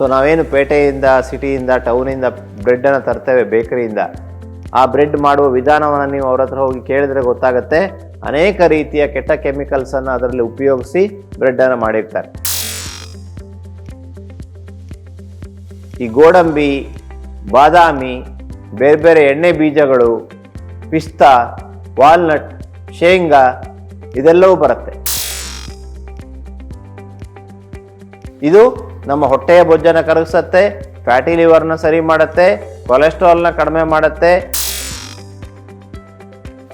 So ನಾವೇನು ಪೇಟೆಯಿಂದ, ಸಿಟಿಯಿಂದ, ಟೌನಿಂದ ಬ್ರೆಡ್ಡನ್ನು ತರ್ತೇವೆ ಬೇಕರಿಯಿಂದ, ಆ ಬ್ರೆಡ್ ಮಾಡುವ ವಿಧಾನವನ್ನು ನೀವು ಅವ್ರ ಹತ್ರ ಹೋಗಿ ಕೇಳಿದ್ರೆ ಗೊತ್ತಾಗುತ್ತೆ. ಅನೇಕ ರೀತಿಯ ಕೆಟ್ಟ ಕೆಮಿಕಲ್ಸನ್ನು ಅದರಲ್ಲಿ ಉಪಯೋಗಿಸಿ ಬ್ರೆಡ್ಡನ್ನು ಮಾಡಿರ್ತಾರೆ. ಈ ಗೋಡಂಬಿ, ಬಾದಾಮಿ, ಬೇರೆ ಬೇರೆ ಎಣ್ಣೆ ಬೀಜಗಳು, ಪಿಸ್ತಾ, ವಾಲ್ನಟ್, ಶೇಂಗಾ ಇದೆಲ್ಲವೂ ಬರುತ್ತೆ. ಇದು ನಮ್ಮ ಹೊಟ್ಟೆಯ ಬೊಜ್ಜನ್ನು ಕರಗಿಸುತ್ತೆ, ಫ್ಯಾಟಿ ಲಿವರ್ನ ಸರಿ ಮಾಡುತ್ತೆ, ಕೊಲೆಸ್ಟ್ರಾಲ್ನ ಕಡಿಮೆ ಮಾಡುತ್ತೆ.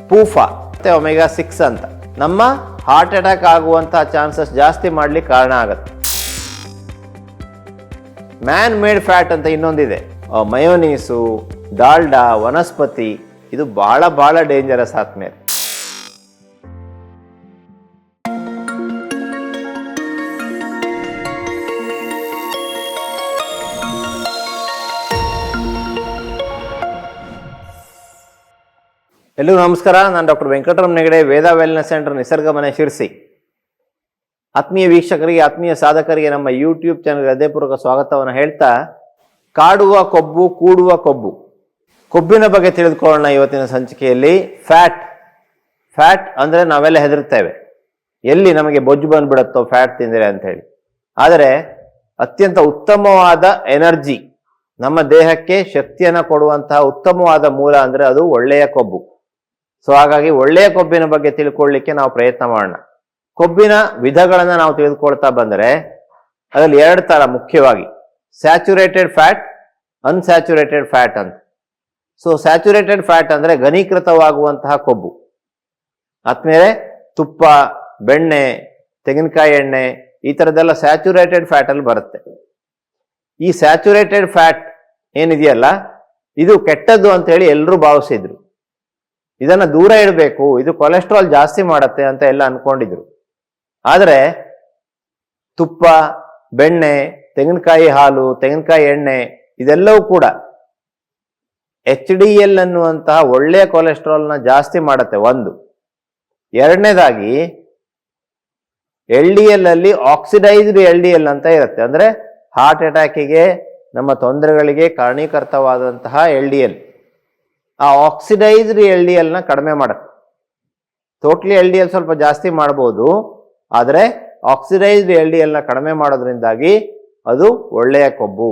ಪೂಫಾ ಮತ್ತು ಒಮೆಗಾ 6 ಅಂತ ನಮ್ಮ ಹಾರ್ಟ್ ಅಟ್ಯಾಕ್ ಆಗುವಂತಹ ಚಾನ್ಸಸ್ ಜಾಸ್ತಿ ಮಾಡ್ಲಿಕ್ಕೆ ಕಾರಣ ಆಗುತ್ತೆ. ಮ್ಯಾನ್ ಮೇಡ್ ಫ್ಯಾಟ್ ಅಂತ ಇನ್ನೊಂದಿದೆ, ಮಯೋನೀಸು, ಡಾಲ್ಡಾ, ವನಸ್ಪತಿ, ಇದು ಬಹಳ ಡೇಂಜರಸ್ ಆದ್ಮೇಲೆ. ಎಲ್ಲರಿಗೂ ನಮಸ್ಕಾರ. ನಾನು ಡಾಕ್ಟರ್ ವೆಂಕಟರಮಣ ಹೆಗಡೆ, ವೇದ ವೆಲ್ನೆಸ್ ಸೆಂಟರ್, ನಿಸರ್ಗ ಮನೆ, ಶಿರ್ಸಿ. ಆತ್ಮೀಯ ವೀಕ್ಷಕರಿಗೆ, ಆತ್ಮೀಯ ಸಾಧಕರಿಗೆ ನಮ್ಮ ಯೂಟ್ಯೂಬ್ ಚಾನಲ್ಗೆ ಹೃದಯಪೂರ್ವಕ ಸ್ವಾಗತವನ್ನು ಹೇಳ್ತಾ, ಕಾಡುವ ಕೊಬ್ಬು, ಕೂಡುವ ಕೊಬ್ಬು, ಕೊಬ್ಬಿನ ಬಗ್ಗೆ ತಿಳಿದುಕೊಳ್ಳೋಣ ಇವತ್ತಿನ ಸಂಚಿಕೆಯಲ್ಲಿ. ಫ್ಯಾಟ್ ಅಂದರೆ ನಾವೆಲ್ಲ ಹೆದರ್ತೇವೆ, ಎಲ್ಲಿ ನಮಗೆ ಬೊಜ್ಜು ಬಂದ್ಬಿಡುತ್ತೋ ಫ್ಯಾಟ್ ತಿಂದರೆ ಅಂತ ಹೇಳಿ. ಆದರೆ ಅತ್ಯಂತ ಉತ್ತಮವಾದ ಎನರ್ಜಿ, ನಮ್ಮ ದೇಹಕ್ಕೆ ಶಕ್ತಿಯನ್ನು ಕೊಡುವಂತಹ ಉತ್ತಮವಾದ ಮೂಲ ಅಂದರೆ ಅದು ಒಳ್ಳೆಯ ಕೊಬ್ಬು. ಸೊ ಹಾಗಾಗಿ ಒಳ್ಳೆಯ ಕೊಬ್ಬಿನ ಬಗ್ಗೆ ತಿಳ್ಕೊಳ್ಳಿಕ್ಕೆ ನಾವು ಪ್ರಯತ್ನ ಮಾಡೋಣ. ಕೊಬ್ಬಿನ ವಿಧಗಳನ್ನು ನಾವು ತಿಳಿದುಕೊಳ್ತಾ ಬಂದರೆ ಅದರಲ್ಲಿ 2 ಥರ ಮುಖ್ಯವಾಗಿ, ಸ್ಯಾಚುರೇಟೆಡ್ ಫ್ಯಾಟ್, ಅನ್ಸ್ಯಾಚುರೇಟೆಡ್ ಫ್ಯಾಟ್ ಅಂತ. ಸೊ ಸ್ಯಾಚುರೇಟೆಡ್ ಫ್ಯಾಟ್ ಅಂದರೆ ಘನೀಕೃತವಾಗುವಂತಹ ಕೊಬ್ಬು. ಆದ್ಮೇಲೆ ತುಪ್ಪ, ಬೆಣ್ಣೆ, ತೆಂಗಿನಕಾಯಿ ಎಣ್ಣೆ ಈ ಥರದ್ದೆಲ್ಲ ಸ್ಯಾಚುರೇಟೆಡ್ ಫ್ಯಾಟಲ್ಲಿ ಬರುತ್ತೆ. ಈ ಸ್ಯಾಚುರೇಟೆಡ್ ಫ್ಯಾಟ್ ಏನಿದೆಯಲ್ಲ, ಇದು ಕೆಟ್ಟದ್ದು ಅಂತ ಹೇಳಿ ಎಲ್ಲರೂ ಭಾವಿಸಿದ್ರು. ಇದನ್ನು ದೂರ ಇಡಬೇಕು, ಇದು ಕೊಲೆಸ್ಟ್ರಾಲ್ ಜಾಸ್ತಿ ಮಾಡುತ್ತೆ ಅಂತ ಎಲ್ಲ ಅನ್ಕೊಂಡಿದ್ರು. ಆದರೆ ತುಪ್ಪ, ಬೆಣ್ಣೆ, ತೆಂಗಿನಕಾಯಿ ಹಾಲು, ತೆಂಗಿನಕಾಯಿ ಎಣ್ಣೆ ಇದೆಲ್ಲವೂ ಕೂಡ HDL ಅನ್ನುವಂತಹ ಒಳ್ಳೆಯ ಕೊಲೆಸ್ಟ್ರಾಲ್ನ ಜಾಸ್ತಿ ಮಾಡುತ್ತೆ, ಒಂದು. ಎರಡನೇದಾಗಿ LDL ಅಲ್ಲಿ ಆಕ್ಸಿಡೈಸ್ಡ್ LDL ಅಂತ ಇರುತ್ತೆ, ಅಂದರೆ ಹಾರ್ಟ್ ಅಟ್ಯಾಕಿಗೆ, ನಮ್ಮ ತೊಂದರೆಗಳಿಗೆ ಕಾರಣೀಕರ್ತವಾದಂತಹ LDL. ಆ ಆಕ್ಸಿಡೈಸ್ಡ್ LDLನ ಕಡಿಮೆ ಮಾಡುತ್ತೆ. ಟೋಟ್ಲಿ LDL ಸ್ವಲ್ಪ ಜಾಸ್ತಿ ಮಾಡ್ಬೋದು, ಆದರೆ ಆಕ್ಸಿಡೈಸ್ಡ್ LDLನ ಕಡಿಮೆ ಮಾಡೋದ್ರಿಂದಾಗಿ ಅದು ಒಳ್ಳೆಯ ಕೊಬ್ಬು.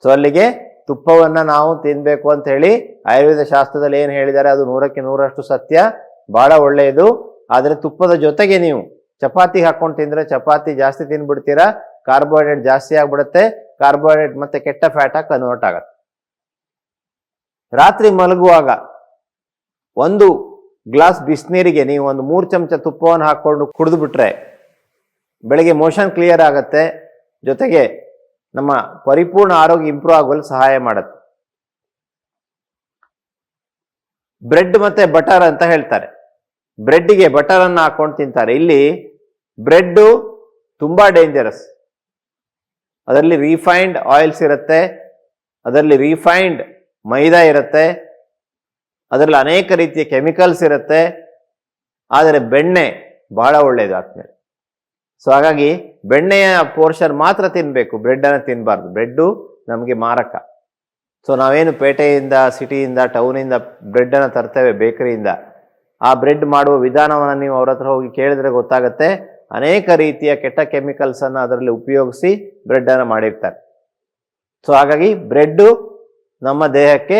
ಸೊ ಅಲ್ಲಿಗೆ ತುಪ್ಪವನ್ನು ನಾವು ತಿನ್ಬೇಕು ಅಂತ ಹೇಳಿ ಆಯುರ್ವೇದ ಶಾಸ್ತ್ರದಲ್ಲಿ ಏನು ಹೇಳಿದ್ದಾರೆ ಅದು 100ಕ್ಕೆ 100ರಷ್ಟು ಸತ್ಯ, ಬಹಳ ಒಳ್ಳೆಯದು. ಆದರೆ ತುಪ್ಪದ ಜೊತೆಗೆ ನೀವು ಚಪಾತಿ ಹಾಕೊಂಡು ತಿಂದರೆ ಚಪಾತಿ ಜಾಸ್ತಿ ತಿನ್ಬಿಡ್ತೀರಾ, ಕಾರ್ಬೋಹೈಡ್ರೇಟ್ ಜಾಸ್ತಿ ಆಗ್ಬಿಡುತ್ತೆ, ಕಾರ್ಬೋಹೈಡ್ರೇಟ್ ಮತ್ತೆ ಕೆಟ್ಟ ಫ್ಯಾಟ್ ಆಗಿ ಕನ್ವರ್ಟ್ ಆಗುತ್ತೆ. ರಾತ್ರಿ ಮಲಗುವಾಗ 1 ಗ್ಲಾಸ್ ಬಿಸಿನೀರಿಗೆ ನೀವು 3 ಚಮಚ ತುಪ್ಪವನ್ನು ಹಾಕೊಂಡು ಕುಡಿದು ಬಿಟ್ರೆ ಬೆಳಗ್ಗೆ ಮೋಷನ್ ಕ್ಲಿಯರ್ ಆಗುತ್ತೆ, ಜೊತೆಗೆ ನಮ್ಮ ಪರಿಪೂರ್ಣ ಆರೋಗ್ಯ ಇಂಪ್ರೂವ್ ಆಗುವಲ್ಲಿ ಸಹಾಯ ಮಾಡುತ್ತೆ. ಬ್ರೆಡ್ ಮತ್ತೆ ಬಟರ್ ಅಂತ ಹೇಳ್ತಾರೆ, ಬ್ರೆಡ್ಗೆ ಬಟರ್ ಅನ್ನು ಹಾಕೊಂಡು ತಿಂತಾರೆ. ಇಲ್ಲಿ ಬ್ರೆಡ್ ತುಂಬಾ ಡೇಂಜರಸ್. ಅದರಲ್ಲಿ ರಿಫೈನ್ಡ್ ಆಯಿಲ್ಸ್ ಇರುತ್ತೆ, ಅದರಲ್ಲಿ ರಿಫೈನ್ಡ್ ಮೈದಾ ಇರುತ್ತೆ, ಅದರಲ್ಲಿ ಅನೇಕ ರೀತಿಯ ಕೆಮಿಕಲ್ಸ್ ಇರುತ್ತೆ. ಆದರೆ ಬೆಣ್ಣೆ ಬಹಳ ಒಳ್ಳೆಯದು ಆದ್ಮೇಲೆ. ಸೊ ಹಾಗಾಗಿ ಬೆಣ್ಣೆಯ ಪೋರ್ಷನ್ ಮಾತ್ರ ತಿನ್ನಬೇಕು, ಬ್ರೆಡ್ಡನ್ನು ತಿನ್ನಬಾರ್ದು. ಬ್ರೆಡ್ಡು ನಮಗೆ ಮಾರಕ. ಸೊ ನಾವೇನು ಪೇಟೆಯಿಂದ, ಸಿಟಿಯಿಂದ, ಟೌನಿಂದ ಬ್ರೆಡ್ಡನ್ನು ತರ್ತೇವೆ ಬೇಕರಿಯಿಂದ, ಆ ಬ್ರೆಡ್ ಮಾಡುವ ವಿಧಾನವನ್ನು ನೀವು ಅವ್ರ ಹತ್ರ ಹೋಗಿ ಕೇಳಿದ್ರೆ ಗೊತ್ತಾಗುತ್ತೆ. ಅನೇಕ ರೀತಿಯ ಕೆಟ್ಟ ಕೆಮಿಕಲ್ಸನ್ನು ಅದರಲ್ಲಿ ಉಪಯೋಗಿಸಿ ಬ್ರೆಡ್ಡನ್ನು ಮಾಡಿರ್ತಾರೆ. ಸೊ ಹಾಗಾಗಿ ಬ್ರೆಡ್ಡು ನಮ್ಮ ದೇಹಕ್ಕೆ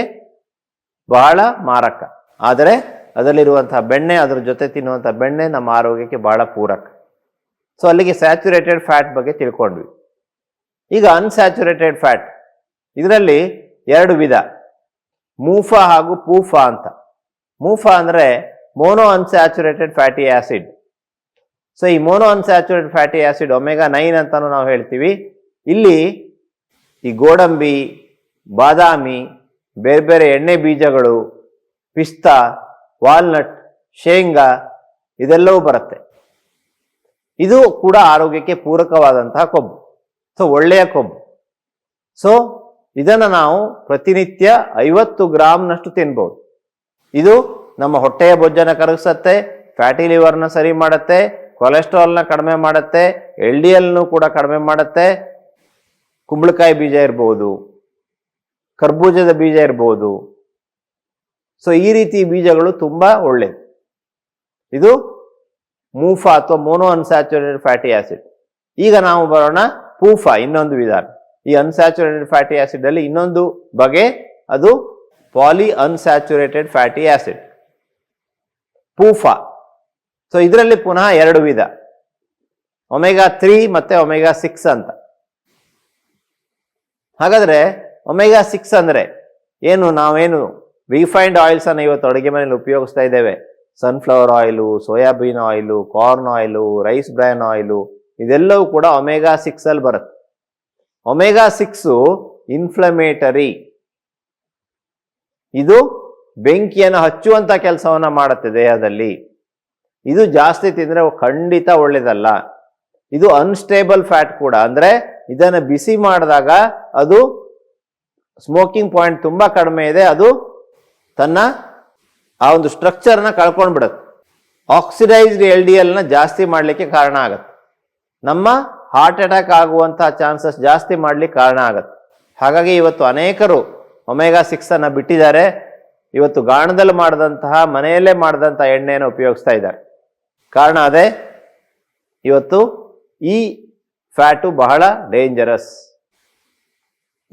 ಬಹಳ ಮಾರಕ. ಆದರೆ ಅದರಲ್ಲಿರುವಂತಹ ಬೆಣ್ಣೆ, ಅದರ ಜೊತೆ ತಿನ್ನುವಂಥ ಬೆಣ್ಣೆ ನಮ್ಮ ಆರೋಗ್ಯಕ್ಕೆ ಬಹಳ ಪೂರಕ. ಸೊ ಅಲ್ಲಿಗೆ ಸ್ಯಾಚುರೇಟೆಡ್ ಫ್ಯಾಟ್ ಬಗ್ಗೆ ತಿಳ್ಕೊಂಡ್ವಿ. ಈಗ ಅನ್ಸ್ಯಾಚುರೇಟೆಡ್ ಫ್ಯಾಟ್, ಇದರಲ್ಲಿ 2 ವಿಧ, ಮೂಫಾ ಹಾಗೂ ಪೂಫಾ ಅಂತ. ಮೂಫಾ ಅಂದರೆ mono unsaturated fatty acid. So ಈ mono unsaturated fatty acid omega 9 ಅಂತಾನು ನಾವು ಹೇಳ್ತೀವಿ. ಇಲ್ಲಿ ಈ ಗೋಡಂಬಿ, ಬಾದಾಮಿ, ಬೇರೆ ಬೇರೆ ಎಣ್ಣೆ ಬೀಜಗಳು, ಪಿಸ್ತಾ, ವಾಲ್ನಟ್, ಶೇಂಗಾ ಇದೆಲ್ಲವೂ ಬರುತ್ತೆ. ಇದು ಕೂಡ ಆರೋಗ್ಯಕ್ಕೆ ಪೂರಕವಾದಂತಹ ಕೊಬ್ಬು, ಸೊ ಒಳ್ಳೆಯ ಕೊಬ್ಬು. ಸೊ ಇದನ್ನು ನಾವು ಪ್ರತಿನಿತ್ಯ 50 ಗ್ರಾಮ್ನಷ್ಟು ತಿನ್ಬೋದು. ಇದು ನಮ್ಮ ಹೊಟ್ಟೆಯ ಬೊಜ್ಜನ್ನು ಕರಗಿಸುತ್ತೆ, ಫ್ಯಾಟಿ ಲಿವರ್ನ ಸರಿ ಮಾಡುತ್ತೆ, ಕೊಲೆಸ್ಟ್ರಾಲ್ನ ಕಡಿಮೆ ಮಾಡುತ್ತೆ, LDLನೂ ಕೂಡ ಕಡಿಮೆ ಮಾಡುತ್ತೆ. ಕುಂಬಳಕಾಯಿ ಬೀಜ ಇರ್ಬೋದು, ಕರ್ಬೂಜದ ಬೀಜ ಇರ್ಬೋದು. ಸೊ ಈ ರೀತಿ ಬೀಜಗಳು ತುಂಬಾ ಒಳ್ಳೆಯದು. ಇದು ಮೂಫಾ ಅಥವಾ ಮೋನೋ ಅನ್ಸ್ಯಾಚುರೇಟೆಡ್ ಫ್ಯಾಟಿ ಆಸಿಡ್. ಈಗ ನಾವು ಬರೋಣ ಪೂಫಾ, ಇನ್ನೊಂದು ವಿಧಾನ. ಈ ಅನ್ಸ್ಯಾಚುರೇಟೆಡ್ ಫ್ಯಾಟಿ ಆಸಿಡ್ ಅಲ್ಲಿ ಇನ್ನೊಂದು ಬಗೆ, ಅದು poly unsaturated fatty acid, PUFA. So ಇದರಲ್ಲಿ ಪುನಃ ಎರಡು ವಿಧ, ಒಮೆಗಾ 3 ಮತ್ತೆ ಒಮೆಗಾ 6 ಅಂತ. ಹಾಗಾದ್ರೆ ಒಮೆಗಾ 6 ಅಂದ್ರೆ ಏನು? ನಾವೇನು ರಿಫೈನ್ಡ್ ಆಯಿಲ್ಸ್ ಅನ್ನು ಇವತ್ತು ಅಡುಗೆ ಮನೆಯಲ್ಲಿ ಉಪಯೋಗಿಸ್ತಾ ಇದ್ದೇವೆ, sunflower oil, soybean oil, corn oil, rice bran oil, ಇದೆಲ್ಲವೂ ಕೂಡ ಒಮೆಗಾ 6 ಅಲ್ಲಿ ಬರುತ್ತೆ. ಒಮೆಗಾ 6 ಇನ್ಫ್ಲಮೇಟರಿ, ಇದು ಬೆಂಕಿಯನ್ನು ಹಚ್ಚುವಂತ ಕೆಲಸವನ್ನ ಮಾಡುತ್ತೆ ದೇಹದಲ್ಲಿ. ಇದು ಜಾಸ್ತಿ ತಿಂದ್ರೆ ಖಂಡಿತ ಒಳ್ಳೇದಲ್ಲ. ಇದು ಅನ್ಸ್ಟೇಬಲ್ ಫ್ಯಾಟ್ ಕೂಡ, ಅಂದ್ರೆ ಇದನ್ನು ಬಿಸಿ ಮಾಡಿದಾಗ ಅದು ಸ್ಮೋಕಿಂಗ್ ಪಾಯಿಂಟ್ ತುಂಬಾ ಕಡಿಮೆ ಇದೆ, ಅದು ತನ್ನ ಆ ಒಂದು ಸ್ಟ್ರಕ್ಚರ್ನ ಕಳ್ಕೊಂಡ್ಬಿಡುತ್ತೆ. ಆಕ್ಸಿಡೈಸ್ಡ್ LDL ನ ಜಾಸ್ತಿ ಮಾಡಲಿಕ್ಕೆ ಕಾರಣ ಆಗುತ್ತೆ. ನಮ್ಮ ಹಾರ್ಟ್ ಅಟ್ಯಾಕ್ ಆಗುವಂತಹ ಚಾನ್ಸಸ್ ಜಾಸ್ತಿ ಮಾಡ್ಲಿಕ್ಕೆ ಕಾರಣ ಆಗುತ್ತೆ. ಹಾಗಾಗಿ ಇವತ್ತು ಅನೇಕರು ಒಮೆಗಾ 6 ಅನ್ನ ಬಿಟ್ಟಿದ್ದಾರೆ. ಇವತ್ತು ಗಾಣದಲ್ಲಿ ಮಾಡಿದಂತಹ, ಮನೆಯಲ್ಲೇ ಮಾಡಿದಂತಹ ಎಣ್ಣೆಯನ್ನು ಉಪಯೋಗಿಸ್ತಾ ಇದ್ದಾರೆ. ಕಾರಣ ಅದೇ, ಇವತ್ತು ಈ ಫ್ಯಾಟು ಬಹಳ ಡೇಂಜರಸ್.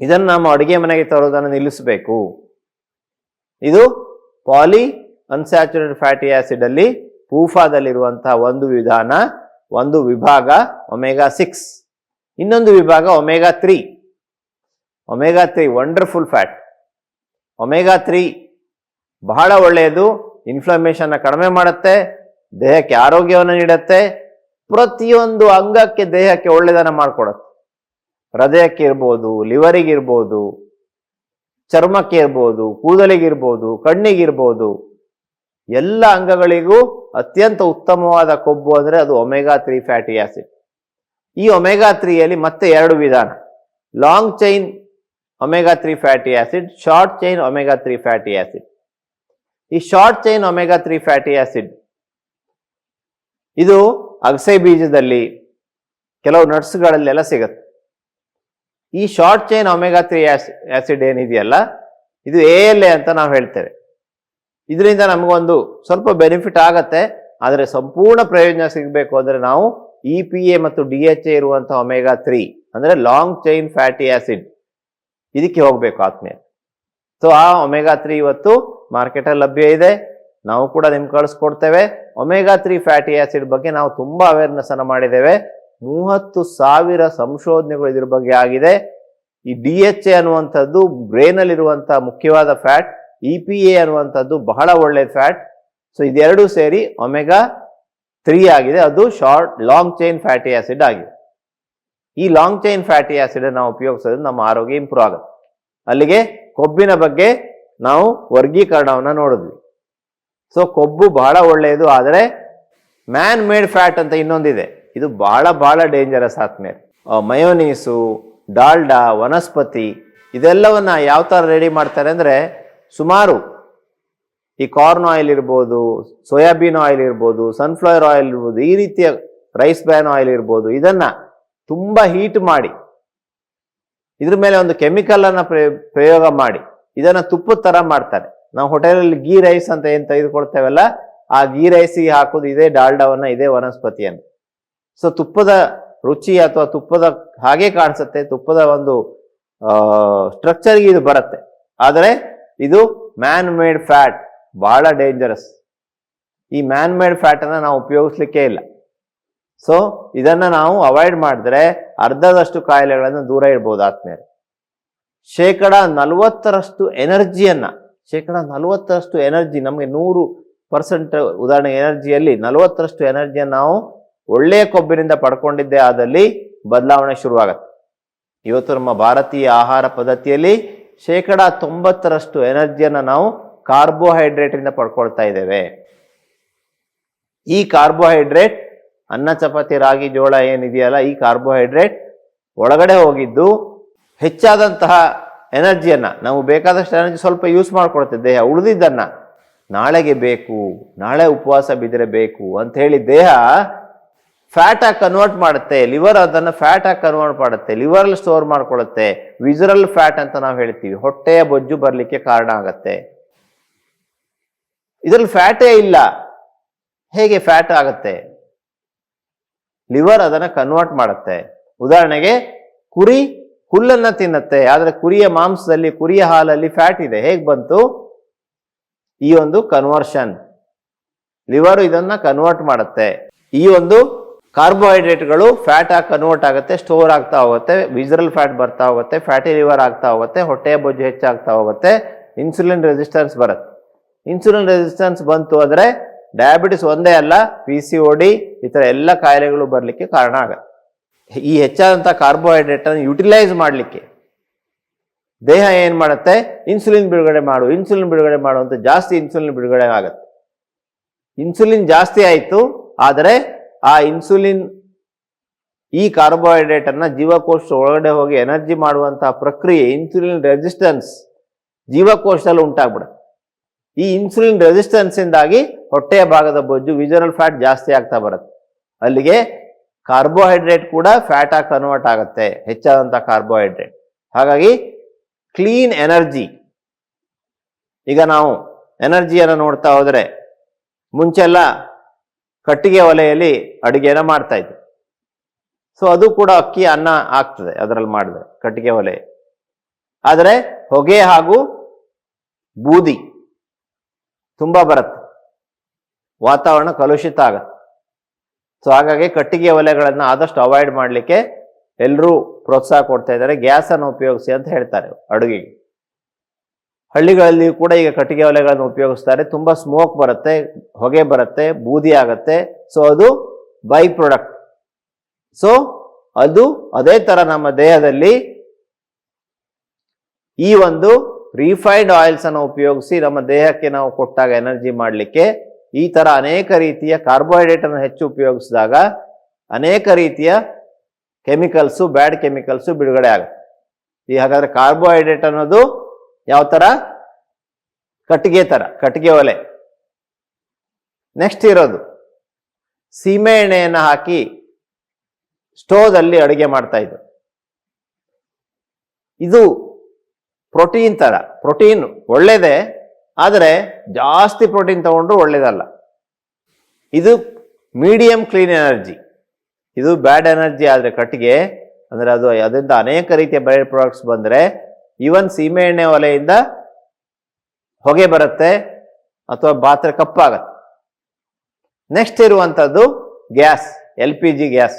ಇದನ್ನು ನಮ್ಮ ಅಡುಗೆ ಮನೆಗೆ ತರೋದನ್ನು ನಿಲ್ಲಿಸಬೇಕು. ಇದು ಪಾಲಿ ಅನ್ಸ್ಯಾಚುರೇಟೆಡ್ ಫ್ಯಾಟಿ ಆಸಿಡ್ ಅಲ್ಲಿ ಪೂಫಾದಲ್ಲಿರುವಂತಹ ಒಂದು ವಿಧಾನ, ಒಂದು ವಿಭಾಗ ಒಮೆಗಾ 6. ಇನ್ನೊಂದು ವಿಭಾಗ omega 3. Omega 3 wonderful fat. Omega 3 ಬಹಳ ಒಳ್ಳೆಯದು, ಇನ್ಫ್ಲಮೇಷನ್ ಕಡಿಮೆ ಮಾಡುತ್ತೆ, ದೇಹಕ್ಕೆ ಆರೋಗ್ಯವನ್ನು ನೀಡುತ್ತೆ, ಪ್ರತಿಯೊಂದು ಅಂಗಕ್ಕೆ ದೇಹಕ್ಕೆ ಒಳ್ಳೆಯದನ್ನ ಮಾಡಿಕೊಡುತ್ತೆ. ಹೃದಯಕ್ಕೆ ಇರ್ಬೋದು, ಲಿವರಿಗಿರ್ಬೋದು, ಚರ್ಮಕ್ಕೆ ಇರ್ಬೋದು, ಕೂದಲಿಗಿರ್ಬೋದು, ಕಣ್ಣಿಗಿರ್ಬೋದು, ಎಲ್ಲ ಅಂಗಗಳಿಗೂ ಅತ್ಯಂತ ಉತ್ತಮವಾದ ಕೊಬ್ಬು ಅಂದರೆ ಅದು ಒಮೆಗಾ 3 ಫ್ಯಾಟಿ ಆಸಿಡ್. ಈ ಒಮೆಗಾ 3ಯಲ್ಲಿ ಮತ್ತೆ ಎರಡು ವಿಧಾನ, long chain omega 3 fatty acid, short chain omega 3 fatty acid. ಈ short chain omega 3 fatty acid ಇದು ಅಗಸೆ ಬೀಜದಲ್ಲಿ, ಕೆಲವು ನಟ್ಸ್ಗಳಲ್ಲೆಲ್ಲ ಸಿಗುತ್ತೆ. ಈ ಶಾರ್ಟ್ ಚೈನ್ ಒಮೆಗಾ 3 ಆಸಿಡ್ ಏನಿದೆಯಲ್ಲ, ಇದು ALA ಅಂತ ನಾವು ಹೇಳ್ತೇವೆ. ಇದರಿಂದ ನಮಗೊಂದು ಸ್ವಲ್ಪ ಬೆನಿಫಿಟ್ ಆಗತ್ತೆ, ಆದರೆ ಸಂಪೂರ್ಣ ಪ್ರಯೋಜನ ಸಿಗಬೇಕು ಅಂದರೆ ನಾವು EPA ಮತ್ತು DHA ಇರುವಂತಹ ಒಮೆಗಾ 3 ಅಂದ್ರೆ ಲಾಂಗ್ ಚೈನ್ ಫ್ಯಾಟಿ ಆಸಿಡ್ ಇದಕ್ಕೆ ಹೋಗ್ಬೇಕು ಆತ್ಮೀಯ. ಸೊ ಆ ಒಮೆಗಾ 3 ಇವತ್ತು ಮಾರ್ಕೆಟಲ್ಲಿ ಲಭ್ಯ ಇದೆ, ನಾವು ಕೂಡ ನಿಮ್ಗೆ ಕಳಿಸ್ಕೊಡ್ತೇವೆ. ಒಮೆಗಾ 3 ಫ್ಯಾಟಿ ಆಸಿಡ್ ಬಗ್ಗೆ ನಾವು ತುಂಬಾ ಅವೇರ್ನೆಸ್ ಅನ್ನು ಮಾಡಿದ್ದೇವೆ. 30,000 ಸಂಶೋಧನೆಗಳು ಇದ್ರ ಬಗ್ಗೆ ಆಗಿದೆ. ಈ DHA ಅನ್ನುವಂಥದ್ದು ಬ್ರೈನ್ ಅಲ್ಲಿರುವಂತಹ ಮುಖ್ಯವಾದ ಫ್ಯಾಟ್, EPA ಅನ್ನುವಂಥದ್ದು ಬಹಳ ಒಳ್ಳೆಯ ಫ್ಯಾಟ್. ಸೊ ಇದೆರಡೂ ಸೇರಿ ಒಮೆಗಾ 3 ಆಗಿದೆ, ಅದು ಲಾಂಗ್ ಚೈನ್ ಫ್ಯಾಟಿ ಆಸಿಡ್ ಆಗಿದೆ. ಈ ಲಾಂಗ್ ಚೈನ್ ಫ್ಯಾಟಿ ಆಸಿಡ್ ನಾವು ಉಪಯೋಗಿಸೋದು ನಮ್ಮ ಆರೋಗ್ಯ ಇಂಪ್ರೂವ್ ಆಗುತ್ತೆ. ಅಲ್ಲಿಗೆ ಕೊಬ್ಬಿನ ಬಗ್ಗೆ ನಾವು ವರ್ಗೀಕರಣವನ್ನ ನೋಡಿದ್ವಿ. ಸೊ ಕೊಬ್ಬು ಬಹಳ ಒಳ್ಳೆಯದು, ಆದರೆ ಮ್ಯಾನ್ ಮೇಡ್ ಫ್ಯಾಟ್ ಅಂತ ಇನ್ನೊಂದಿದೆ, ಇದು ಬಹಳ ಬಹಳ ಡೇಂಜರಸ್ ಆದ್ಮೇಲೆ. ಮಯೋನೀಸು, ಡಾಲ್ಡಾ, ವನಸ್ಪತಿ ಇದೆಲ್ಲವನ್ನ ಯಾವ ಥರ ರೆಡಿ ಮಾಡ್ತಾರೆ ಅಂದರೆ, ಸುಮಾರು ಈ ಕಾರ್ನ್ ಆಯಿಲ್ ಇರ್ಬೋದು, ಸೋಯಾಬೀನ್ ಆಯಿಲ್ ಇರ್ಬೋದು, ಸನ್ಫ್ಲವರ್ ಆಯಿಲ್ ಇರ್ಬೋದು, ಈ ರೀತಿಯ ರೈಸ್ ಬ್ರ್ಯಾನ್ ಆಯಿಲ್ ಇರ್ಬೋದು, ಇದನ್ನ ತುಂಬಾ ಹೀಟ್ ಮಾಡಿ ಇದ್ರ ಮೇಲೆ ಒಂದು ಕೆಮಿಕಲ್ ಅನ್ನ ಪ್ರಯೋಗ ಮಾಡಿ ಇದನ್ನ ತುಪ್ಪದ ತರ ಮಾಡ್ತಾರೆ. ನಾವು ಹೋಟೆಲಲ್ಲಿ ಗೀ ರೈಸ್ ಅಂತ ಏನ್ ತೆಗೆದುಕೊಳ್ತೇವಲ್ಲ, ಆ ಗೀ ರೈಸಿಗೆ ಹಾಕೋದು ಇದೇ ಡಾಲ್ಡಾವನ್ನ, ಇದೇ ವನಸ್ಪತಿಯನ್ನು. ಸೊ ತುಪ್ಪದ ರುಚಿ ಅಥವಾ ತುಪ್ಪದ ಹಾಗೆ ಕಾಣಿಸುತ್ತೆ, ತುಪ್ಪದ ಒಂದು ಸ್ಟ್ರಕ್ಚರ್ಗೆ ಇದು ಬರುತ್ತೆ, ಆದರೆ ಇದು ಮ್ಯಾನ್ ಮೇಡ್ ಫ್ಯಾಟ್, ಬಹಳ ಡೇಂಜರಸ್. ಈ ಮ್ಯಾನ್ ಮೇಡ್ ಫ್ಯಾಟ್ ಅನ್ನ ನಾವು ಉಪಯೋಗಿಸ್ಲಿಕ್ಕೆ ಇಲ್ಲ. ಸೊ ಇದನ್ನ ನಾವು ಅವಾಯ್ಡ್ ಮಾಡಿದ್ರೆ ಅರ್ಧದಷ್ಟು ಕಾಯಿಲೆಗಳನ್ನು ದೂರ ಇಡ್ಬೋದು ಆತ್ಮೀಯರೇ. 40% ಎನರ್ಜಿಯನ್ನ, 40% ಎನರ್ಜಿ, ನಮಗೆ 100% ಉದಾಹರಣೆ ಎನರ್ಜಿಯಲ್ಲಿ 40% ಎನರ್ಜಿಯನ್ನು ನಾವು ಒಳ್ಳೆಯ ಕೊಬ್ಬಿನಿಂದ ಪಡ್ಕೊಂಡಿದ್ದೇ ಆದಲ್ಲಿ ಬದಲಾವಣೆ ಶುರುವಾಗತ್ತೆ. ಇವತ್ತು ನಮ್ಮ ಭಾರತೀಯ ಆಹಾರ ಪದ್ಧತಿಯಲ್ಲಿ 90% ಎನರ್ಜಿಯನ್ನು ನಾವು ಕಾರ್ಬೋಹೈಡ್ರೇಟ್ ಇಂದ ಪಡ್ಕೊಳ್ತಾ ಇದ್ದೇವೆ. ಈ ಕಾರ್ಬೋಹೈಡ್ರೇಟ್ ಅನ್ನ, ಚಪಾತಿ, ರಾಗಿ, ಜೋಳ ಏನಿದೆಯಲ್ಲ, ಈ ಕಾರ್ಬೋಹೈಡ್ರೇಟ್ ಒಳಗಡೆ ಹೋಗಿದ್ದು ಹೆಚ್ಚಾದಂತಹ ಎನರ್ಜಿಯನ್ನ, ನಾವು ಬೇಕಾದಷ್ಟು ಎನರ್ಜಿ ಸ್ವಲ್ಪ ಯೂಸ್ ಮಾಡ್ಕೊಳ್ತೇವೆ ದೇಹ, ಉಳಿದಿದ್ದನ್ನ ನಾಳೆಗೆ ಬೇಕು, ನಾಳೆ ಉಪವಾಸ ಬಿದ್ದರೆ ಬೇಕು ಅಂತ ಹೇಳಿ ದೇಹ ಫ್ಯಾಟ್ ಆಗಿ ಕನ್ವರ್ಟ್ ಮಾಡುತ್ತೆ. ಲಿವರ್ ಅದನ್ನು ಫ್ಯಾಟ್ ಆಗಿ ಕನ್ವರ್ಟ್ ಮಾಡುತ್ತೆ, ಲಿವರಲ್ಲಿ ಸ್ಟೋರ್ ಮಾಡ್ಕೊಳ್ಳುತ್ತೆ. ವಿಸರಲ್ ಫ್ಯಾಟ್ ಅಂತ ನಾವು ಹೇಳ್ತೀವಿ, ಹೊಟ್ಟೆಯ ಬೊಜ್ಜು ಬರಲಿಕ್ಕೆ ಕಾರಣ ಆಗತ್ತೆ. ಇದರಲ್ಲಿ ಫ್ಯಾಟೇ ಇಲ್ಲ, ಹೇಗೆ ಫ್ಯಾಟ್ ಆಗುತ್ತೆ? ಲಿವರ್ ಅದನ್ನು ಕನ್ವರ್ಟ್ ಮಾಡುತ್ತೆ. ಉದಾಹರಣೆಗೆ ಕುರಿ ಹುಲ್ಲನ್ನ ತಿನ್ನತ್ತೆ, ಆದರೆ ಕುರಿಯ ಮಾಂಸದಲ್ಲಿ, ಕುರಿಯ ಹಾಲಲ್ಲಿ ಫ್ಯಾಟ್ ಇದೆ. ಹೇಗೆ ಬಂತು? ಈ ಒಂದು ಕನ್ವರ್ಷನ್, ಲಿವರ್ ಇದನ್ನ ಕನ್ವರ್ಟ್ ಮಾಡುತ್ತೆ. ಈ ಒಂದು ಕಾರ್ಬೋಹೈಡ್ರೇಟ್ಗಳು ಫ್ಯಾಟ್ ಆಗಿ ಕನ್ವರ್ಟ್ ಆಗುತ್ತೆ, ಸ್ಟೋರ್ ಆಗ್ತಾ ಹೋಗುತ್ತೆ, ವಿಸರಲ್ ಫ್ಯಾಟ್ ಬರ್ತಾ ಹೋಗುತ್ತೆ, ಫ್ಯಾಟಿ ಲಿವರ್ ಆಗ್ತಾ ಹೋಗುತ್ತೆ, ಹೊಟ್ಟೆಯ ಬೊಜ್ಜು ಹೆಚ್ಚಾಗ್ತಾ ಹೋಗುತ್ತೆ, ಇನ್ಸುಲಿನ್ ರೆಸಿಸ್ಟೆನ್ಸ್ ಬರುತ್ತೆ. ಇನ್ಸುಲಿನ್ ರೆಸಿಸ್ಟೆನ್ಸ್ ಬಂತು ಅಂದರೆ ಡಯಾಬಿಟಿಸ್ ಒಂದೇ ಅಲ್ಲ, PCOD ಈ ಥರ ಎಲ್ಲ ಕಾಯಿಲೆಗಳು ಬರಲಿಕ್ಕೆ ಕಾರಣ ಆಗುತ್ತೆ. ಈ ಹೆಚ್ಚಾದಂಥ ಕಾರ್ಬೋಹೈಡ್ರೇಟನ್ನು ಯುಟಿಲೈಸ್ ಮಾಡಲಿಕ್ಕೆ ದೇಹ ಏನು ಮಾಡುತ್ತೆ? ಇನ್ಸುಲಿನ್ ಬಿಡುಗಡೆ ಮಾಡು ಅಂತ ಜಾಸ್ತಿ ಇನ್ಸುಲಿನ್ ಬಿಡುಗಡೆ ಆಗುತ್ತೆ. ಇನ್ಸುಲಿನ್ ಜಾಸ್ತಿ ಆಯಿತು, ಆದರೆ ಆ ಇನ್ಸುಲಿನ್ ಈ ಕಾರ್ಬೋಹೈಡ್ರೇಟನ್ನು ಜೀವಕೋಶ ಒಳಗಡೆ ಹೋಗಿ ಎನರ್ಜಿ ಮಾಡುವಂತಹ ಪ್ರಕ್ರಿಯೆ, ಇನ್ಸುಲಿನ್ ರೆಸಿಸ್ಟೆನ್ಸ್ ಜೀವಕೋಶದಲ್ಲಿ ಉಂಟಾಗ್ಬಿಡುತ್ತೆ. ಈ ಇನ್ಸುಲಿನ್ ರೆಸಿಸ್ಟೆನ್ಸ್ ಇಂದಾಗಿ ಹೊಟ್ಟೆಯ ಭಾಗದ ಬೊಜ್ಜು, ವಿಸರಲ್ ಫ್ಯಾಟ್ ಜಾಸ್ತಿ ಆಗ್ತಾ ಬರುತ್ತೆ. ಅಲ್ಲಿಗೆ ಕಾರ್ಬೋಹೈಡ್ರೇಟ್ ಕೂಡ ಫ್ಯಾಟ್ ಆಗಿ ಕನ್ವರ್ಟ್ ಆಗುತ್ತೆ, ಹೆಚ್ಚಾದಂಥ ಕಾರ್ಬೋಹೈಡ್ರೇಟ್. ಹಾಗಾಗಿ ಕ್ಲೀನ್ ಎನರ್ಜಿ. ಈಗ ನಾವು ಎನರ್ಜಿಯನ್ನು ನೋಡ್ತಾ ಹೋದರೆ, ಮುಂಚೆಲ್ಲ ಕಟ್ಟಿಗೆ ಒಲೆಯಲ್ಲಿ ಅಡುಗೆನ ಮಾಡ್ತಾ ಇದ್ವಿ. ಸೊ ಅದು ಕೂಡ ಅಕ್ಕಿ ಅನ್ನ ಆಗ್ತದೆ ಅದರಲ್ಲಿ ಮಾಡಿದ್ರೆ, ಕಟ್ಟಿಗೆ ಒಲೆ. ಆದರೆ ಹೊಗೆ ಹಾಗೂ ಬೂದಿ ತುಂಬ ಬರುತ್ತೆ, ವಾತಾವರಣ ಕಲುಷಿತ ಆಗುತ್ತೆ. ಸೊ ಹಾಗಾಗಿ ಕಟ್ಟಿಗೆ ಒಲೆಗಳನ್ನು ಆದಷ್ಟು ಅವಾಯ್ಡ್ ಮಾಡಲಿಕ್ಕೆ ಎಲ್ಲರೂ ಪ್ರೋತ್ಸಾಹ ಕೊಡ್ತಾ ಇದ್ದಾರೆ. ಗ್ಯಾಸನ್ನು ಉಪಯೋಗಿಸಿ ಅಂತ ಹೇಳ್ತಾರೆ ಅಡುಗೆಗೆ. ಹಳ್ಳಿಗಳಲ್ಲಿ ಕೂಡ ಈಗ ಕಟ್ಟಿಗೆ ಒಲೆಗಳನ್ನು ಉಪಯೋಗಿಸ್ತಾರೆ. ತುಂಬ ಸ್ಮೋಕ್ ಬರುತ್ತೆ, ಹೊಗೆ ಬರುತ್ತೆ, ಬೂದಿ ಆಗುತ್ತೆ. ಸೊ ಅದು ಬೈ ಪ್ರಾಡಕ್ಟ್. ಸೊ ಅದು ಅದೇ ಥರ ನಮ್ಮ ದೇಹದಲ್ಲಿ ಈ ಒಂದು ರಿಫೈನ್ಡ್ ಆಯಿಲ್ಸ್ ಅನ್ನು ಉಪಯೋಗಿಸಿ ನಮ್ಮ ದೇಹಕ್ಕೆ ನಾವು ಕೊಟ್ಟಾಗ ಎನರ್ಜಿ ಮಾಡಲಿಕ್ಕೆ ಈ ಥರ ಅನೇಕ ರೀತಿಯ ಕಾರ್ಬೋಹೈಡ್ರೇಟ್ ಅನ್ನು ಹೆಚ್ಚು ಉಪಯೋಗಿಸಿದಾಗ ಅನೇಕ ರೀತಿಯ ಕೆಮಿಕಲ್ಸು, ಬ್ಯಾಡ್ ಕೆಮಿಕಲ್ಸು ಬಿಡುಗಡೆ ಆಗುತ್ತೆ. ಈ ಹಾಗಾದ್ರೆ ಕಾರ್ಬೋಹೈಡ್ರೇಟ್ ಅನ್ನೋದು ಯಾವ ಥರ? ಕಟ್ಟಿಗೆ ಥರ, ಕಟ್ಟಿಗೆ ಒಲೆ. ನೆಕ್ಸ್ಟ್ ಇರೋದು ಸೀಮೆ ಎಣ್ಣೆಯನ್ನು ಹಾಕಿ ಸ್ಟೋವ್ದಲ್ಲಿ ಅಡುಗೆ ಮಾಡ್ತಾ ಇದ್ರು. ಇದು ಪ್ರೋಟೀನ್ ಥರ. ಪ್ರೋಟೀನ್ ಒಳ್ಳೇದೇ, ಆದರೆ ಜಾಸ್ತಿ ಪ್ರೋಟೀನ್ ತಗೊಂಡ್ರು ಒಳ್ಳೇದಲ್ಲ. ಇದು ಮೀಡಿಯಂ ಕ್ಲೀನ್ ಎನರ್ಜಿ. ಇದು ಬ್ಯಾಡ್ ಎನರ್ಜಿ ಆದರೆ ಕಟ್ಟಿಗೆ ಅಂದರೆ ಅದರಿಂದ ಅನೇಕ ರೀತಿಯ ಬೈ ಪ್ರಾಡಕ್ಟ್ಸ್ ಬಂದರೆ, ಈವನ್ ಸೀಮೆ ಎಣ್ಣೆ ಒಲೆಯಿಂದ ಹೊಗೆ ಬರುತ್ತೆ ಅಥವಾ ಪಾತ್ರೆ ಕಪ್ಪಾಗತ್ತೆ. ನೆಕ್ಸ್ಟ್ ಇರುವಂಥದ್ದು ಗ್ಯಾಸ್, LPG ಗ್ಯಾಸ್.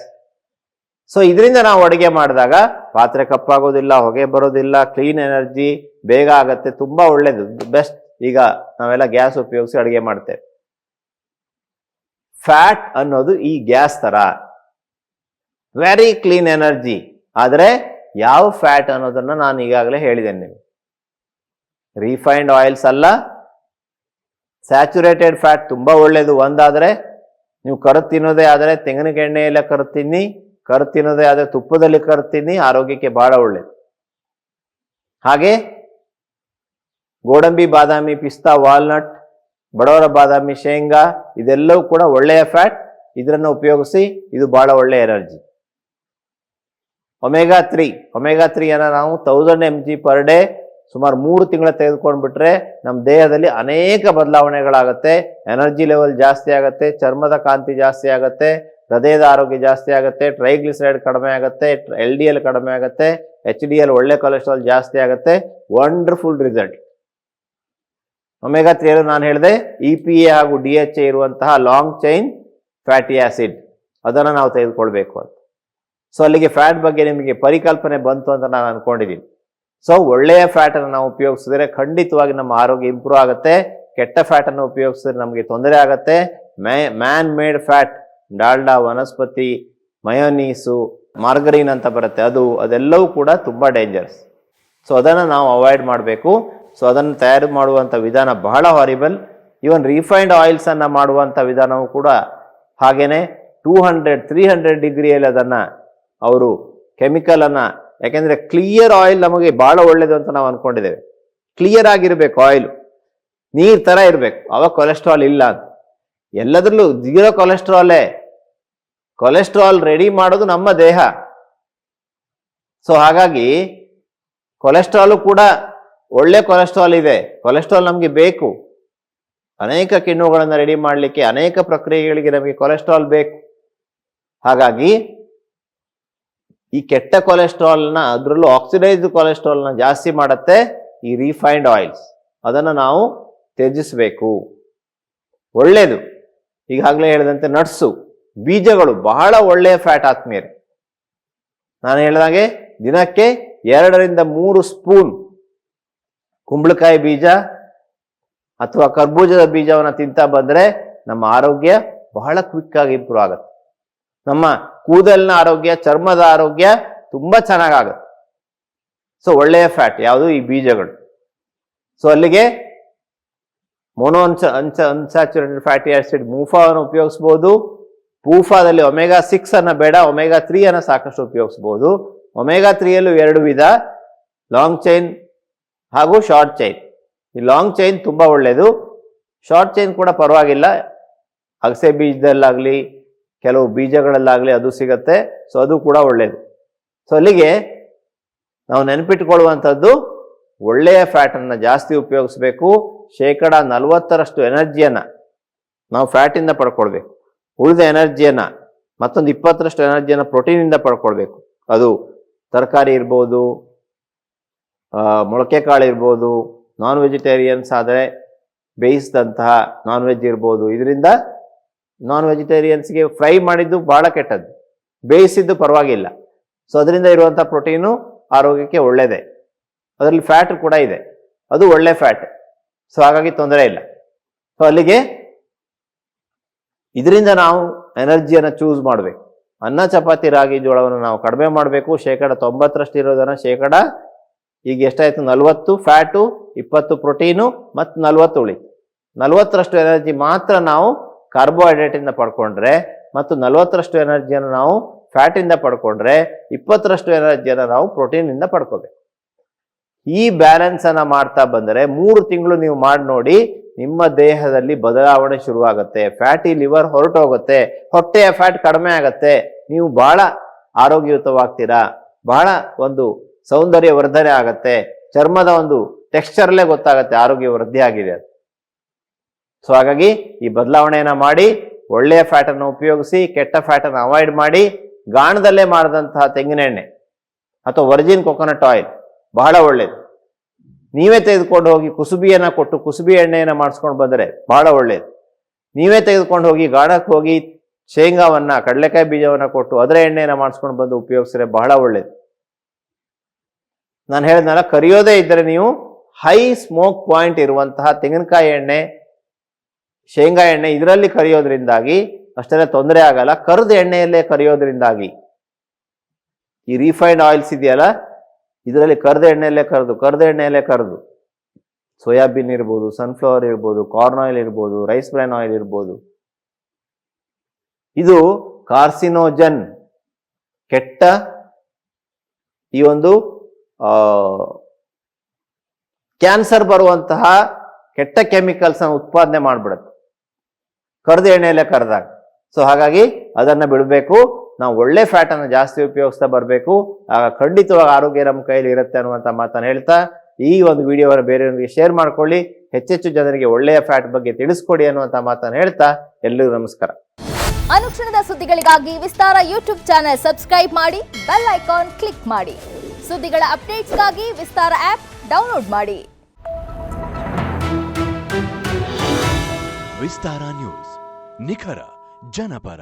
ಸೊ ಇದರಿಂದ ನಾವು ಅಡುಗೆ ಮಾಡಿದಾಗ ಪಾತ್ರೆ ಕಪ್ಪಾಗೋದಿಲ್ಲ, ಹೊಗೆ ಬರೋದಿಲ್ಲ, ಕ್ಲೀನ್ ಎನರ್ಜಿ ಬೇಗ ಆಗತ್ತೆ, ತುಂಬ ಒಳ್ಳೇದು, ಬೆಸ್ಟ್. ಈಗ ನಾವೆಲ್ಲ ಗ್ಯಾಸ್ ಉಪಯೋಗಿಸಿ ಅಡುಗೆ ಮಾಡ್ತೇವೆ. ಫ್ಯಾಟ್ ಅನ್ನೋದು ಈ ಗ್ಯಾಸ್ ಥರ, ವೆರಿ ಕ್ಲೀನ್ ಎನರ್ಜಿ. ಆದರೆ ಯಾವ ಫ್ಯಾಟ್ ಅನ್ನೋದನ್ನು ನಾನು ಈಗಾಗಲೇ ಹೇಳಿದ್ದೇನೆ ನಿಮಗೆ. ರಿಫೈನ್ಡ್ ಆಯಿಲ್ಸ್ ಅಲ್ಲ, ಸ್ಯಾಚುರೇಟೆಡ್ ಫ್ಯಾಟ್ ತುಂಬ ಒಳ್ಳೆಯದು. ಒಂದಾದರೆ ನೀವು ಕರು ತಿನ್ನೋದೇ ಆದರೆ ತೆಂಗಿನ ಎಣ್ಣೆಯೆಲ್ಲ ಕರು ತಿನ್ನಿ, ಕರು ತಿನ್ನೋದೇ ಆದರೆ ತುಪ್ಪದಲ್ಲಿ ಕರು ತಿನ್ನಿ, ಆರೋಗ್ಯಕ್ಕೆ ಬಹಳ ಒಳ್ಳೆಯದು. ಹಾಗೆ ಗೋಡಂಬಿ, ಬಾದಾಮಿ, ಪಿಸ್ತಾ, ವಾಲ್ನಟ್, ಬಡವರ ಬಾದಾಮಿ, ಶೇಂಗಾ ಇದೆಲ್ಲವೂ ಕೂಡ ಒಳ್ಳೆಯ ಫ್ಯಾಟ್. ಇದನ್ನು ಉಪಯೋಗಿಸಿ, ಇದು ಬಹಳ ಒಳ್ಳೆಯ ಎನರ್ಜಿ. ಒಮೆಗಾ 3 ಅನ್ನು ನಾವು 1000 mg ಪರ್ ಡೇ ಸುಮಾರು 3 ತಿಂಗಳ ತೆಗೆದುಕೊಂಡು ಬಿಟ್ರೆ ನಮ್ಮ ದೇಹದಲ್ಲಿ ಅನೇಕ ಬದಲಾವಣೆಗಳಾಗುತ್ತೆ. ಎನರ್ಜಿ ಲೆವೆಲ್ ಜಾಸ್ತಿ ಆಗುತ್ತೆ, ಚರ್ಮದ ಕಾಂತಿ ಜಾಸ್ತಿ ಆಗುತ್ತೆ, ಹೃದಯದ ಆರೋಗ್ಯ ಜಾಸ್ತಿ ಆಗುತ್ತೆ, ಟ್ರೈಗ್ಲಿಸರೈಡ್ ಕಡಿಮೆ ಆಗುತ್ತೆ, LDL ಕಡಿಮೆ ಆಗುತ್ತೆ, HDL ಒಳ್ಳೆ ಕೊಲೆಸ್ಟ್ರಾಲ್ ಜಾಸ್ತಿ ಆಗುತ್ತೆ. Wonderful result. ಒಮೆಗಾ 3 ನಾನು ಹೇಳಿದೆ EPA ಹಾಗೂ DHA ಇರುವಂತಹ ಲಾಂಗ್ ಚೈನ್ ಫ್ಯಾಟಿ ಆಸಿಡ್, ಅದನ್ನು ನಾವು ತೆಗೆದುಕೊಳ್ಬೇಕು ಅಂತ. ಸೊ ಅಲ್ಲಿಗೆ ಫ್ಯಾಟ್ ಬಗ್ಗೆ ನಿಮಗೆ ಪರಿಕಲ್ಪನೆ ಬಂತು ಅಂತ ನಾನು ಅನ್ಕೊಂಡಿದ್ದೀನಿ. ಸೊ ಒಳ್ಳೆಯ ಫ್ಯಾಟನ್ನು ನಾವು ಉಪಯೋಗಿಸಿದ್ರೆ ಖಂಡಿತವಾಗಿ ನಮ್ಮ ಆರೋಗ್ಯ ಇಂಪ್ರೂವ್ ಆಗುತ್ತೆ. ಕೆಟ್ಟ ಫ್ಯಾಟನ್ನು ಉಪಯೋಗಿಸಿದ್ರೆ ನಮಗೆ ತೊಂದರೆ ಆಗುತ್ತೆ. ಮ್ಯಾನ್ ಮೇಡ್ ಫ್ಯಾಟ್, ಡಾಲ್ಡಾ, ವನಸ್ಪತಿ, ಮಯೋನೀಸು, ಮಾರ್ಗರೀನ್ ಅಂತ ಬರುತ್ತೆ, ಅದೆಲ್ಲವೂ ಕೂಡ ತುಂಬ ಡೇಂಜರಸ್. ಸೊ ಅದನ್ನು ನಾವು ಅವಾಯ್ಡ್ ಮಾಡಬೇಕು. ಸೊ ಅದನ್ನು ತಯಾರು ಮಾಡುವಂಥ ವಿಧಾನ ಬಹಳ ಹಾರಿಬಲ್. ಈವನ್ ರಿಫೈನ್ಡ್ ಆಯಿಲ್ಸನ್ನು ಮಾಡುವಂಥ ವಿಧಾನವೂ ಕೂಡ ಹಾಗೇನೆ 200-300 ಡಿಗ್ರಿಯಲ್ಲಿ ಅದನ್ನು ಅವರು ಕೆಮಿಕಲನ್ನು, ಯಾಕೆಂದರೆ ಕ್ಲಿಯರ್ ಆಯಿಲ್ ನಮಗೆ ಭಾಳ ಒಳ್ಳೆಯದು ಅಂತ ನಾವು ಅಂದ್ಕೊಂಡಿದ್ದೇವೆ. ಕ್ಲಿಯರ್ ಆಗಿರಬೇಕು ಆಯಿಲು, ನೀರು ಥರ ಇರಬೇಕು, ಅವಾಗ ಕೊಲೆಸ್ಟ್ರಾಲ್ ಇಲ್ಲ ಅಂತ. ಎಲ್ಲದರಲ್ಲೂ 0 ಕೊಲೆಸ್ಟ್ರಾಲೇ. ಕೊಲೆಸ್ಟ್ರಾಲ್ ರೆಡಿ ಮಾಡೋದು ನಮ್ಮ ದೇಹ. ಸೊ ಹಾಗಾಗಿ ಕೊಲೆಸ್ಟ್ರಾಲು ಕೂಡ ಒಳ್ಳೆ ಕೊಲೆಸ್ಟ್ರಾಲ್ ಇದೆ. ಕೊಲೆಸ್ಟ್ರಾಲ್ ನಮಗೆ ಬೇಕು. ಅನೇಕ ಕಿಣ್ವಗಳನ್ನು ರೆಡಿ ಮಾಡಲಿಕ್ಕೆ, ಅನೇಕ ಪ್ರಕ್ರಿಯೆಗಳಿಗೆ ನಮಗೆ ಕೊಲೆಸ್ಟ್ರಾಲ್ ಬೇಕು. ಹಾಗಾಗಿ ಈ ಕೆಟ್ಟ ಕೊಲೆಸ್ಟ್ರಾಲ್ನ, ಅದರಲ್ಲೂ ಆಕ್ಸಿಡೈಸ್ಡ್ ಕೊಲೆಸ್ಟ್ರಾಲ್ನ ಜಾಸ್ತಿ ಮಾಡುತ್ತೆ ಈ ರಿಫೈನ್ಡ್ ಆಯಿಲ್ಸ್. ಅದನ್ನು ನಾವು ತ್ಯಜಿಸಬೇಕು. ಒಳ್ಳೆಯದು, ಈಗಾಗಲೇ ಹೇಳಿದಂತೆ ನಟ್ಸು, ಬೀಜಗಳು ಬಹಳ ಒಳ್ಳೆಯ ಫ್ಯಾಟ್ ಆತ್ಮೀಯರು. ನಾನು ಹೇಳಿದಾಗೆ ದಿನಕ್ಕೆ 2 ರಿಂದ 3 ಸ್ಪೂನ್ ಕುಂಬಳಕಾಯಿ ಬೀಜ ಅಥವಾ ಕರ್ಬೂಜದ ಬೀಜವನ್ನು ತಿಂತಾ ಬಂದರೆ ನಮ್ಮ ಆರೋಗ್ಯ ಬಹಳ ಕ್ವಿಕ್ ಆಗಿ ಇಂಪ್ರೂವ್ ಆಗುತ್ತೆ. ನಮ್ಮ ಕೂದಲಿನ ಆರೋಗ್ಯ, ಚರ್ಮದ ಆರೋಗ್ಯ ತುಂಬಾ ಚೆನ್ನಾಗಾಗುತ್ತೆ. ಸೊ ಒಳ್ಳೆಯ ಫ್ಯಾಟ್ ಯಾವುದು? ಈ ಬೀಜಗಳು. ಸೊ ಅಲ್ಲಿಗೆ ಮೊನೋ ಅನ್ಸ್ಯಾಚುರೇಟೆಡ್ ಫ್ಯಾಟಿ ಆಸಿಡ್ ಮೂಫಾವನ್ನು ಉಪಯೋಗಿಸ್ಬೋದು. ಪೂಫಾದಲ್ಲಿ ಒಮೆಗಾ 6 ಅನ್ನ ಬೇಡ, ಒಮೆಗಾ 3 ಅನ್ನ ಸಾಕಷ್ಟು ಉಪಯೋಗಿಸ್ಬೋದು. ಒಮೆಗಾ 3ಯಲ್ಲೂ 2 ವಿಧ, ಲಾಂಗ್ ಚೈನ್ ಹಾಗೂ ಶಾರ್ಟ್ ಚೈನ್. ಈ ಲಾಂಗ್ ಚೈನ್ ತುಂಬಾ ಒಳ್ಳೆಯದು. ಶಾರ್ಟ್ ಚೈನ್ ಕೂಡ ಪರವಾಗಿಲ್ಲ, ಅಗಸೆ ಬೀಜದಲ್ಲಾಗಲಿ ಕೆಲವು ಬೀಜಗಳಲ್ಲಾಗಲಿ ಅದು ಸಿಗತ್ತೆ. ಸೊ ಅದು ಕೂಡ ಒಳ್ಳೆಯದು. ಸೊ ಅಲ್ಲಿಗೆ ನಾವು ನೆನಪಿಟ್ಕೊಳ್ಳುವಂಥದ್ದು, ಒಳ್ಳೆಯ ಫ್ಯಾಟನ್ನು ಜಾಸ್ತಿ ಉಪಯೋಗಿಸ್ಬೇಕು. 40% ಎನರ್ಜಿಯನ್ನು ನಾವು ಫ್ಯಾಟಿಂದ ಪಡ್ಕೊಳ್ಬೇಕು. ಉಳಿದ ಎನರ್ಜಿಯನ್ನು, ಮತ್ತೊಂದು 20% ಎನರ್ಜಿಯನ್ನು ಪ್ರೋಟೀನಿಂದ ಪಡ್ಕೊಳ್ಬೇಕು. ಅದು ತರಕಾರಿ ಇರ್ಬೋದು, ಮೊಳಕೆ ಕಾಳು ಇರ್ಬೋದು, ನಾನ್ ವೆಜಿಟೇರಿಯನ್ಸ್ ಆದರೆ ಬೇಯಿಸಿದಂತಹ ನಾನ್ ವೆಜ್ ಇರ್ಬೋದು. ಇದರಿಂದ ನಾನ್ ವೆಜಿಟೇರಿಯನ್ಸ್ಗೆ ಫ್ರೈ ಮಾಡಿದ್ದು ಭಾಳ ಕೆಟ್ಟದ್ದು, ಬೇಯಿಸಿದ್ದು ಪರವಾಗಿಲ್ಲ. ಸೊ ಅದರಿಂದ ಇರುವಂಥ ಪ್ರೋಟೀನು ಆರೋಗ್ಯಕ್ಕೆ ಒಳ್ಳೆಯದೇ. ಅದರಲ್ಲಿ ಫ್ಯಾಟ್ ಕೂಡ ಇದೆ, ಅದು ಒಳ್ಳೆ ಫ್ಯಾಟ್. ಸೊ ಹಾಗಾಗಿ ತೊಂದರೆ ಇಲ್ಲ. ಸೊ ಅಲ್ಲಿಗೆ ಇದರಿಂದ ನಾವು ಎನರ್ಜಿಯನ್ನು ಚೂಸ್ ಮಾಡಬೇಕು. ಅನ್ನ, ಚಪಾತಿ, ರಾಗಿ, ಜೋಳವನ್ನು ನಾವು ಕಡಿಮೆ ಮಾಡಬೇಕು. 90% ಇರೋದನ್ನು ಈಗ ಎಷ್ಟಾಯಿತು? 40 ಫ್ಯಾಟು, 20 ಪ್ರೋಟೀನು ಮತ್ತು 40 ಉಳಿತು. 40% ಎನರ್ಜಿ ಮಾತ್ರ ನಾವು ಕಾರ್ಬೋಹೈಡ್ರೇಟಿಂದ ಪಡ್ಕೊಂಡ್ರೆ ಮತ್ತು 40% ಎನರ್ಜಿಯನ್ನು ನಾವು ಫ್ಯಾಟಿಂದ ಪಡ್ಕೊಂಡ್ರೆ 20% ಎನರ್ಜಿಯನ್ನು ನಾವು ಪ್ರೋಟೀನಿಂದ ಪಡ್ಕೋಬೇಕು. ಈ ಬ್ಯಾಲೆನ್ಸ್ ಅನ್ನ ಮಾಡ್ತಾ ಬಂದರೆ 3 ತಿಂಗಳು ನೀವು ಮಾಡಿ ನೋಡಿ, ನಿಮ್ಮ ದೇಹದಲ್ಲಿ ಬದಲಾವಣೆ ಶುರುವಾಗುತ್ತೆ. ಫ್ಯಾಟಿ ಲಿವರ್ ಹೊರಟೋಗುತ್ತೆ, ಹೊಟ್ಟೆಯ ಫ್ಯಾಟ್ ಕಡಿಮೆ ಆಗುತ್ತೆ, ನೀವು ಬಹಳ ಆರೋಗ್ಯಯುತವಾಗ್ತೀರಾ, ಬಹಳ ಒಂದು ಸೌಂದರ್ಯ ವರ್ಧನೆ ಆಗತ್ತೆ, ಚರ್ಮದ ಒಂದು ಟೆಕ್ಸ್ಚರ್ಲೇ ಗೊತ್ತಾಗತ್ತೆ ಆರೋಗ್ಯ ವೃದ್ಧಿ ಆಗಿದೆ ಅಂತ. ಸೊ ಹಾಗಾಗಿ ಈ ಬದಲಾವಣೆಯನ್ನ ಮಾಡಿ, ಒಳ್ಳೆಯ ಫ್ಯಾಟನ್ನು ಉಪಯೋಗಿಸಿ, ಕೆಟ್ಟ ಫ್ಯಾಟನ್ನು ಅವಾಯ್ಡ್ ಮಾಡಿ. ಗಾಣದಲ್ಲೇ ಮಾಡಿದಂತಹ ತೆಂಗಿನ ಎಣ್ಣೆ ಅಥವಾ ವರ್ಜಿನ್ ಕೊಕೊನಟ್ ಆಯಿಲ್ ಬಹಳ ಒಳ್ಳೆಯದು. ನೀವೇ ತೆಗೆದುಕೊಂಡು ಹೋಗಿ ಕುಸುಬಿಯನ್ನು ಕೊಟ್ಟು ಕುಸುಬಿ ಎಣ್ಣೆಯನ್ನು ಮಾಡಿಸ್ಕೊಂಡು ಬಂದರೆ ಬಹಳ ಒಳ್ಳೆಯದು. ನೀವೇ ತೆಗೆದುಕೊಂಡು ಹೋಗಿ ಗಾಣಕ್ಕೆ ಹೋಗಿ ಶೇಂಗಾವನ್ನ, ಕಡಲೆಕಾಯಿ ಬೀಜವನ್ನು ಕೊಟ್ಟು ಅದರ ಎಣ್ಣೆಯನ್ನು ಮಾಡಿಸ್ಕೊಂಡು ಬಂದು ಉಪಯೋಗಿಸಿದ್ರೆ ಬಹಳ ಒಳ್ಳೆಯದು. ನಾನು ಹೇಳಿದ್ನಲ್ಲ, ಕರಿಯೋದೇ ಇದ್ದರೆ ನೀವು ಹೈ ಸ್ಮೋಕ್ ಪಾಯಿಂಟ್ ಇರುವಂತಹ ತೆಂಗಿನಕಾಯಿ ಎಣ್ಣೆ, ಶೇಂಗಾ ಎಣ್ಣೆ ಇದರಲ್ಲಿ ಕರಿಯೋದ್ರಿಂದಾಗಿ ಅಷ್ಟೆಲ್ಲ ತೊಂದರೆ ಆಗಲ್ಲ. ಕರಿದ ಎಣ್ಣೆಯಲ್ಲೇ ಕರಿಯೋದ್ರಿಂದಾಗಿ ಈ ರಿಫೈನ್ಡ್ ಆಯಿಲ್ಸ್ ಇದೆಯಲ್ಲ, ಇದರಲ್ಲಿ ಕರಿದ ಎಣ್ಣೆಯಲ್ಲೇ ಕರೆದು ಸೋಯಾಬೀನ್ ಇರ್ಬೋದು, ಸನ್ಫ್ಲವರ್ ಇರ್ಬೋದು, ಕಾರ್ನ್ ಆಯಿಲ್ ಇರ್ಬೋದು, ರೈಸ್ ಬ್ರ್ಯಾನ್ ಆಯಿಲ್ ಇರ್ಬೋದು, ಇದು ಕಾರ್ಸಿನೋಜನ್, ಕೆಟ್ಟ ಈ ಒಂದು ಕ್ಯಾನ್ಸರ್ ಬರುವಂತಹ ಕೆಟ್ಟ ಕೆಮಿಕಲ್ಸ್ ಅನ್ನು ಉತ್ಪಾದನೆ ಮಾಡಿಬಿಡುತ್ತೆ ಕರಿದ ಎಣ್ಣೆಯಲ್ಲೇ ಕರೆದಾಗ. ಸೊ ಹಾಗಾಗಿ ಅದನ್ನ ಬಿಡಬೇಕು. ನಾವು ಒಳ್ಳೆ ಫ್ಯಾಟ್ ಅನ್ನು ಜಾಸ್ತಿ ಉಪಯೋಗಿಸ್ತಾ ಬರಬೇಕು. ಆಗ ಖಂಡಿತವಾಗಿ ಆರೋಗ್ಯ ನಮ್ಮ ಕೈಯಲ್ಲಿ ಇರುತ್ತೆ ಅನ್ನುವಂಥ ಮಾತನ್ನು ಹೇಳ್ತಾ, ಈ ಒಂದು ವಿಡಿಯೋವನ್ನು ಬೇರೆಯವರಿಗೆ ಶೇರ್ ಮಾಡ್ಕೊಳ್ಳಿ, ಹೆಚ್ಚೆಚ್ಚು ಜನರಿಗೆ ಒಳ್ಳೆಯ ಫ್ಯಾಟ್ ಬಗ್ಗೆ ತಿಳಿಸ್ಕೊಡಿ ಅನ್ನುವಂಥ ಮಾತನ್ನು ಹೇಳ್ತಾ ಎಲ್ಲರಿಗೂ ನಮಸ್ಕಾರ. ಅನುಕ್ಷಣದ ಸುದ್ದಿಗಳಿಗಾಗಿ ವಿಸ್ತಾರ ಯೂಟ್ಯೂಬ್ ಚಾನೆಲ್ ಸಬ್ಸ್ಕ್ರೈಬ್ ಮಾಡಿ, ಬೆಲ್ ಐಕಾನ್ ಕ್ಲಿಕ್ ಮಾಡಿ. ಸುದ್ದಿಗಳ ಅಪ್ಡೇಟ್ಸ್ಗಾಗಿ ವಿಸ್ತಾರ ಆಪ್ ಡೌನ್ಲೋಡ್ ಮಾಡಿ. ವಿಸ್ತಾರ ನ್ಯೂಸ್, ನಿಖರ ಜನಪರ.